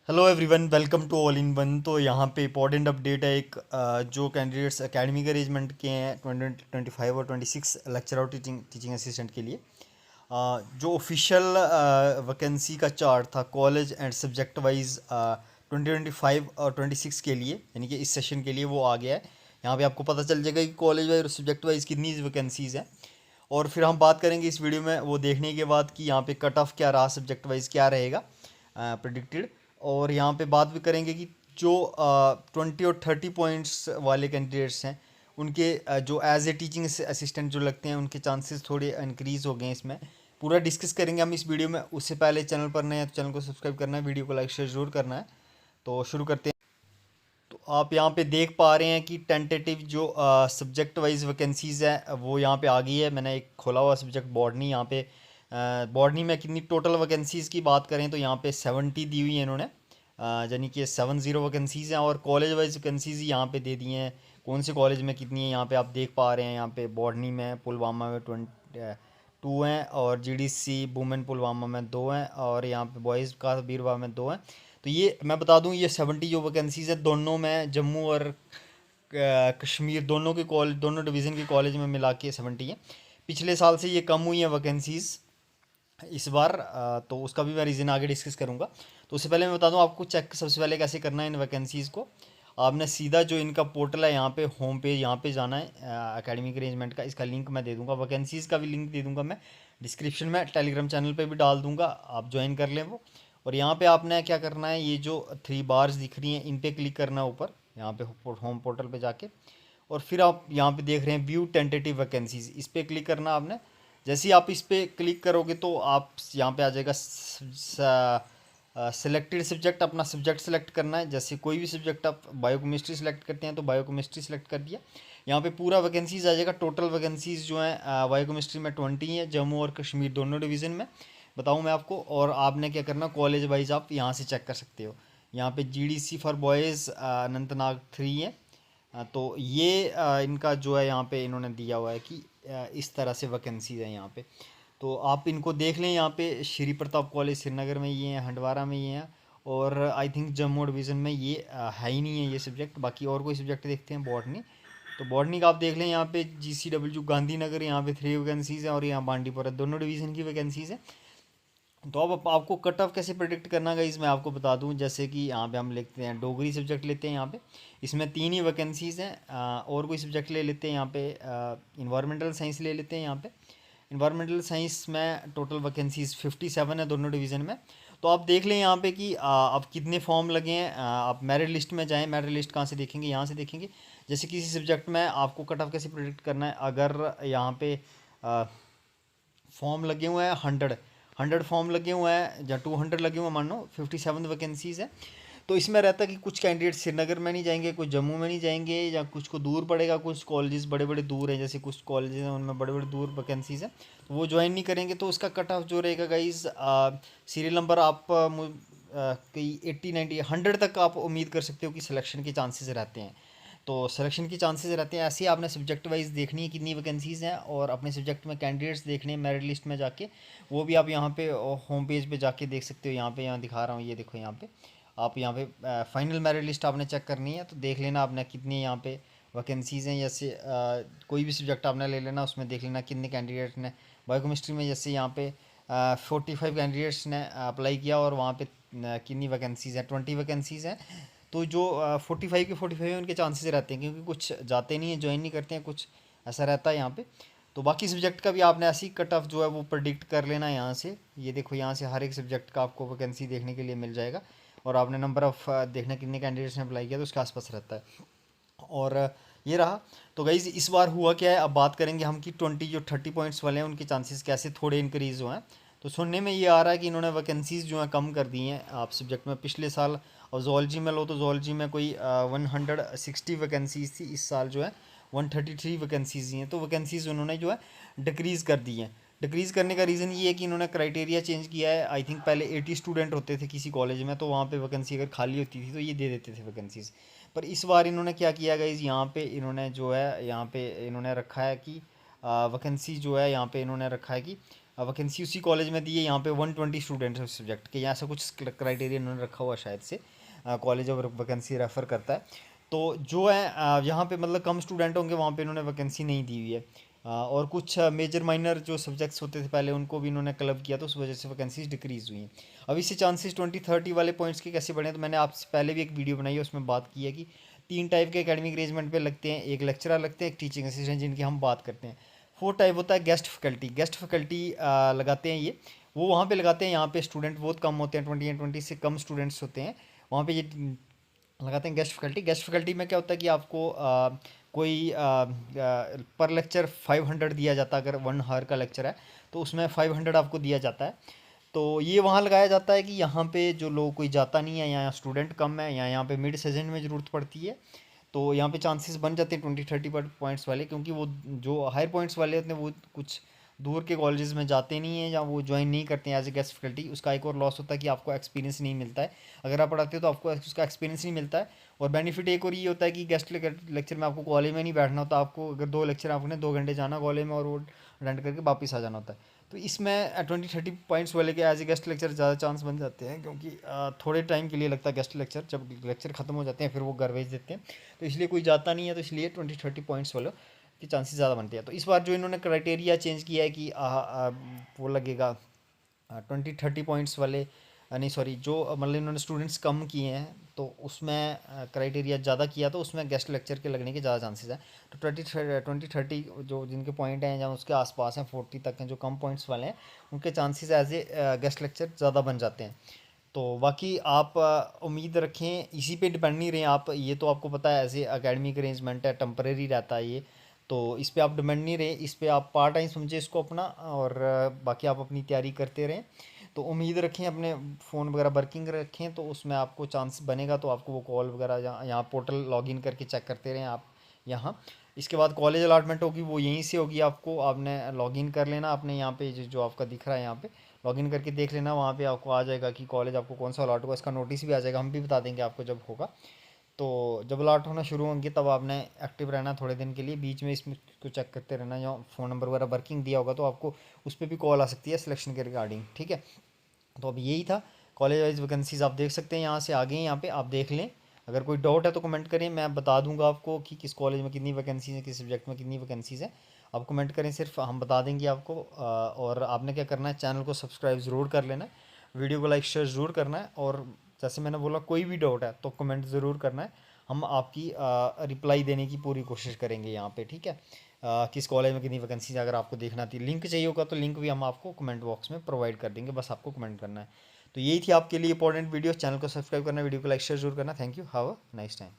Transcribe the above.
Hello everyone, welcome to all in one. तो यहाँ पे इंपॉर्टेंट अपडेट है एक जो कैंडिडेट्स एकेडमिक अरेंजमेंट के हैं 2025 और 26 लेक्चर और टीचिंग टीचिंग असिस्टेंट के लिए। जो ऑफिशियल वैकेंसी का चार्ट था कॉलेज एंड सब्जेक्ट वाइज 2025 और 26 के लिए, यानी कि इस सेशन के लिए वो आ गया है। यहाँ पे आपको पता चल जाएगा कि कॉलेज वाइज और सब्जेक्ट वाइज कितनी वैकेंसीज़ हैं। और फिर हम बात करेंगे इस वीडियो में वो देखने के बाद कि यहाँ पे कट ऑफ क्या रहा, सब्जेक्ट वाइज क्या रहेगा प्रिडिक्टेड। और यहाँ पे बात भी करेंगे कि जो 20 और 30 पॉइंट्स वाले कैंडिडेट्स हैं उनके जो एज ए टीचिंग असिस्टेंट जो लगते हैं उनके चांसेस थोड़े इंक्रीज़ हो गए हैं। इसमें पूरा डिस्कस करेंगे हम इस वीडियो में। उससे पहले चैनल पर नए हैं तो चैनल को सब्सक्राइब करना है, वीडियो को लाइक शेयर जरूर करना है। तो शुरू करते हैं। तो आप यहाँ पे देख पा रहे हैं कि टेंटेटिव जो सब्जेक्ट वाइज वैकेंसीज़ है वो यहाँ पे आ गई है। मैंने एक खोला हुआ सब्जेक्ट बॉटनी। यहाँ पे बॉटनी में कितनी टोटल वैकेंसीज़ की बात करें तो यहाँ पे 70 दी हुई है इन्होंने, यानी कि 70 वैकेंसीज़ हैं। और कॉलेज वाइज वैकेंसीज़ यहाँ पे दे दी हैं, कौन से कॉलेज में कितनी है यहाँ पे आप देख पा रहे हैं। यहाँ पे बॉटनी में पुलवामा में 2 हैं, और जीडीसी वुमेन पुलवामा में 2 हैं, और यहाँ पे बॉयज़ का बीरवा में 2 हैं। तो ये मैं बता दूं, ये 70 जो वैकेंसीज़ है दोनों में जम्मू और कश्मीर दोनों के कॉलेज, दोनों डिवीज़न के कॉलेज में मिला के 70 है। पिछले साल से ये कम हुई हैं वैकेंसीज़ इस बार। तो उसका भी मैं रीज़न आगे डिस्कस करूँगा। तो उससे पहले मैं बता दूं आपको चेक सबसे पहले कैसे करना है इन वैकेंसीज़ को। आपने सीधा जो इनका पोर्टल है यहाँ पे होम पेज, यहाँ पे जाना है एकेडमिक अरेंजमेंट का। इसका लिंक मैं दे दूँगा, वैकेंसीज़ का भी लिंक दे दूँगा मैं डिस्क्रिप्शन में, टेलीग्राम चैनल पे भी डाल दूँगा, आप ज्वाइन कर लें वो। और यहाँ पे आपने क्या करना है, ये जो 3 बार्स दिख रही हैं इन पे क्लिक करना है ऊपर, यहाँ पे होम पोर्टल पे जाके। और फिर आप यहाँ पे देख रहे हैं व्यू टेंटेटिव वैकेंसीज, इस पे क्लिक करना आपने। जैसे ही आप इस पे क्लिक करोगे तो आप यहाँ पे आ जाएगा सिलेक्टेड सब्जेक्ट, अपना सब्जेक्ट सेलेक्ट करना है। जैसे कोई भी सब्जेक्ट आप बायोकेमिस्ट्री सेलेक्ट करते हैं तो बायोकेमिस्ट्री सेलेक्ट कर दिया। यहाँ पे पूरा वैकेंसीज आ जाएगा। टोटल वैकेंसीज जो हैं बायोकेमिस्ट्री में 20 है, जम्मू और कश्मीर दोनों डिवीज़न में बताऊँ मैं आपको। और आपने क्या करना, कॉलेज वाइज आप यहाँ से चेक कर सकते हो। यहाँ पे जीडीसी फॉर बॉयज़ अनंतनाग 3 है। तो ये इनका जो है यहाँ पे इन्होंने दिया हुआ है कि इस तरह से वैकेंसीज है यहाँ पे। तो आप इनको देख लें। यहाँ पे श्री प्रताप कॉलेज श्रीनगर में ये हैं, हंडवारा में ये हैं, और आई थिंक जम्मू डिवीज़न में ये है ही नहीं है ये सब्जेक्ट। बाकी और कोई सब्जेक्ट देखते हैं बॉटनी। तो बॉटनी का आप देख लें, यहाँ पे GCW गांधीनगर यहाँ पे 3 वैकेंसीज़ हैं, और यहाँ बांडीपुरा दोनों डिवीज़न की वैकेंसीज़ हैं। तो अब आपको कट ऑफ कैसे प्रेडिक्ट करना है इसमें आपको बता दूं। जैसे कि यहाँ पे हम लिखते हैं डोगरी सब्जेक्ट लेते हैं यहाँ पे, इसमें 3 ही वैकेंसीज़ हैं। और कोई सब्जेक्ट ले लेते हैं यहाँ पे, इन्वायरमेंटल साइंस ले लेते हैं यहाँ पे। इन्वायरमेंटल साइंस में टोटल वैकेंसीज 57 है दोनों डिवीज़न में। तो आप देख लें यहाँ पे कि अब कितने फॉर्म लगे हैं। आप मेरिट लिस्ट में जाएँ, मेरिट लिस्ट कहाँ से देखेंगे, यहाँ से देखेंगे। जैसे किसी सब्जेक्ट में आपको कट ऑफ कैसे प्रेडिक्ट करना है, अगर यहाँ पे फॉर्म लगे हुए हैं 100 फॉर्म लगे हुए हैं या 200 लगे हुए हैं, मान लो 57 वैकेंसीज़ है। तो इसमें रहता है कि कुछ कैंडिडेट श्रीनगर में नहीं जाएंगे, कुछ जम्मू में नहीं जाएंगे, या कुछ को दूर पड़ेगा, कुछ कॉलेजेस बड़े बड़े दूर हैं, जैसे कुछ कॉलेजेस हैं उनमें बड़े बड़े दूर वैकेंसीज़ हैं तो वो ज्वाइन नहीं करेंगे। तो उसका कट ऑफ जो रहेगा गाइज, सीरियल नंबर आप कई 80 90 100 तक आप उम्मीद कर सकते हो कि सिलेक्शन के चांसेस रहते हैं। तो सिलेक्शन के चांसेस रहते हैं। ऐसे ही आपने सब्जेक्ट वाइज देखनी है कितनी वैकेंसीज़ हैं, और अपने सब्जेक्ट में कैंडिडेट्स देखने हैं मेरिट लिस्ट में जाके। वो भी आप यहाँ पे होम पेज पे जाके देख सकते हो। यहाँ दिखा रहा हूँ, ये देखो यहाँ पे आप यहाँ पे फाइनल मेरिट लिस्ट आपने चेक करनी है। तो देख लेना आपने कितनी यहाँ पे वैकेंसीज़ हैं। जैसे कोई भी सब्जेक्ट आपने ले लेना, उसमें देख लेना कितने कैंडिडेट्स ने। बायोकेमिस्ट्री में जैसे यहाँ पे 45 कैंडिडेट्स ने अप्लाई किया, और वहाँ पे कितनी वैकेंसीज़ हैं, 20 वैकेंसीज़ हैं। तो जो 45 के 45 हैं उनके चांसेस रहते हैं, क्योंकि कुछ जाते नहीं हैं, ज्वाइन नहीं करते हैं, कुछ ऐसा रहता है यहाँ पे। तो बाकी सब्जेक्ट का भी आपने ऐसी कट ऑफ जो है वो प्रेडिक्ट कर लेना है यहाँ से। ये देखो यहाँ से हर एक सब्जेक्ट का आपको वैकेंसी देखने के लिए मिल जाएगा, और आपने नंबर ऑफ़ देखना कितने कैंडिडेट्स ने अप्लाई किया तो उसके आसपास रहता है। और ये रहा। तो गाइज़ इस बार हुआ क्या है, अब बात करेंगे हम कि 30 पॉइंट्स वाले हैं उनके चांसेस कैसे थोड़े इंक्रीज़ हुए हैं। तो सुनने में ये आ रहा है कि इन्होंने वैकेंसीज़ जो हैं कम कर दी हैं आप सब्जेक्ट में। पिछले साल और जोलॉजी में लो तो जोलॉजी में कोई 160 वैकेंसीज़ थी, इस साल जो है 133 वैकेंसीज़ ही हैं। तो वैकेंसीज़ उन्होंने जो है डिक्रीज़ कर दी हैं। डिक्रीज़ करने का रीज़न ये है कि इन्होंने क्राइटेरिया चेंज किया है। आई थिंक पहले 80 स्टूडेंट होते थे किसी कॉलेज में, तो वहाँ पे वैकेंसी अगर खाली होती थी तो ये दे देते थे वैकेंसीज़। पर इस बार इन्होंने क्या किया गाइज़, यहाँ पे इन्होंने जो है यहाँ पे इन्होंने रखा है कि वैकेंसी जो है यहाँ पे इन्होंने रखा है कि वैकेंसी उसी कॉलेज में दी है। यहाँ पे 120 स्टूडेंट्स हैं उस सब्जेक्ट के, या ऐसा कुछ क्राइटेरिया इन्होंने रखा हुआ शायद से, कॉलेज और वैकेंसी रेफ़र करता है। तो जो है यहाँ पे मतलब कम स्टूडेंट होंगे वहाँ पे इन्होंने वैकेंसी नहीं दी हुई है। और कुछ मेजर माइनर जो सब्जेक्ट्स होते थे पहले उनको भी इन्होंने क्लब किया, तो उस वजह से वैकेंसीज डिक्रीज़ हुई हैं। अब इससे चांसेस 20-30 वाले पॉइंट्स के कैसे बढ़े, तो मैंने आपसे पहले भी एक वीडियो बनाई है, उसमें बात की है कि 3 टाइप के एकेडमिक अरेंजमेंट पे लगते हैं, एक लेक्चरर लगते हैं, एक टीचिंग असिस्टेंट, जिनकी हम बात करते हैं। 4 टाइप होता है गेस्ट फैकल्टी। गेस्ट फैकल्टी लगाते हैं ये, वो वहाँ पे लगाते हैं, यहाँ पे स्टूडेंट बहुत कम होते हैं, 20 या 20 से कम स्टूडेंट्स होते हैं वहाँ पे, ये लगाते हैं गेस्ट फैकल्टी। गेस्ट फैकल्टी में क्या होता है कि आपको कोई पर लेक्चर 500 दिया जाता है, अगर 1 आवर का लेक्चर है तो उसमें 500 आपको दिया जाता है। तो ये वहाँ लगाया जाता है कि यहाँ पे जो लोग कोई जाता नहीं है, यहाँ स्टूडेंट कम है, या यहाँ पे मिड सीजन में ज़रूरत पड़ती है, तो यहाँ पे चांसेस बन जाते हैं 20-30 पॉइंट्स वाले, क्योंकि वो जो हायर पॉइंट्स वाले होते हैं वो कुछ दूर के कॉलेजेस में जाते नहीं हैं, या वो ज्वाइन नहीं करते हैं एज ए गेस्ट फैकल्टी। उसका एक और लॉस होता है कि आपको एक्सपीरियंस नहीं मिलता है, अगर आप पढ़ाते हो तो आपको उसका एक्सपीरियंस नहीं मिलता है। और बेनिफिट एक और ये होता है कि गेस्ट लेक्चर में आपको कॉलेज में नहीं बैठना होता, आपको अगर 2 लेक्चर आपने 2 घंटे जाना कॉलेज में और वो अटेंड करके वापस आ जाना होता है। तो इसमें 20-30 पॉइंट्स वाले के एज ए गेस्ट लेक्चर ज़्यादा चांस बन जाते हैं, क्योंकि थोड़े टाइम के लिए लगता है गेस्ट लेक्चर, जब लेक्चर ख़त्म हो जाते हैं फिर वो घर भेज देते हैं, तो इसलिए कोई जाता नहीं है, तो इसलिए 20-30 पॉइंट्स वालों के चांसेस ज़्यादा बनते हैं। तो इस बार जो इन्होंने क्राइटेरिया चेंज किया है कि वो लगेगा 20-30 पॉइंट्स वाले, नहीं सॉरी, जो मतलब इन्होंने स्टूडेंट्स कम किए हैं तो उसमें क्राइटेरिया ज़्यादा किया, तो उसमें गेस्ट लेक्चर के लगने के ज़्यादा चांसेस हैं। तो 20-30 जो जिनके पॉइंट हैं या उसके आसपास हैं, 40 तक हैं, जो कम पॉइंट्स वाले हैं, उनके chances as a guest lecture ज़्यादा बन जाते हैं। तो बाकी आप उम्मीद रखें, इसी पे डिपेंड नहीं रहें आप, ये तो आपको पता है एज ए अकेडमिक अरेंजमेंट है, टेम्परेरी रहता है ये, तो इस पे आप डिपेंड नहीं रहे, इस पे आप पार्ट टाइम समझे इसको अपना, और बाकी आप अपनी तैयारी करते रहें। तो उम्मीद रखें, अपने फ़ोन वगैरह वर्किंग रखें, तो उसमें आपको चांस बनेगा, तो आपको वो कॉल वगैरह यहाँ पोर्टल लॉगिन करके चेक करते रहें आप यहाँ। इसके बाद कॉलेज अलॉटमेंट होगी, वो यहीं से होगी, आपको आपने लॉगिन कर लेना अपने यहाँ पे, जो आपका दिख रहा है यहाँ पे लॉगिन करके देख लेना, वहाँ पे आपको आ जाएगा कि कॉलेज आपको कौन सा अलॉट हुआ, इसका नोटिस भी आ जाएगा, हम भी बता देंगे आपको जब होगा। तो जब अलॉट होना शुरू होंगे तब आपने एक्टिव रहना थोड़े दिन के लिए, बीच में इसमें को चेक करते रहना, या फ़ोन नंबर वगैरह वर्किंग दिया होगा तो आपको उस पर भी कॉल आ सकती है सिलेक्शन के रिगार्डिंग, ठीक है। तो अब यही था, कॉलेज वाइज वैकेंसीज आप देख सकते हैं, यहाँ से आगे यहाँ पे आप देख लें। अगर कोई डाउट है तो कमेंट करें, मैं बता दूंगा आपको कि किस कॉलेज में कितनी वैकेंसीज हैं, किस सब्जेक्ट में कितनी वैकेंसीज हैं। आप कमेंट करें, सिर्फ हम बता देंगे आपको। और आपने क्या करना है, चैनल को सब्सक्राइब ज़रूर कर लेना है, वीडियो को लाइक शेयर ज़रूर करना है, और जैसे मैंने बोला कोई भी डाउट है तो कमेंट ज़रूर करना है, हम आपकी रिप्लाई देने की पूरी कोशिश करेंगे यहाँ पे, ठीक है। किस कॉलेज में कितनी वैकेंसीज अगर आपको देखना थी, लिंक चाहिए होगा तो लिंक भी हम आपको कमेंट बॉक्स में प्रोवाइड कर देंगे, बस आपको कमेंट करना है। तो यही थी आपके लिए इंपॉर्टेंट वीडियो, चैनल को सब्सक्राइब करना, वीडियो को लाइक शेयर जरूर करना। Thank you, have a nice time.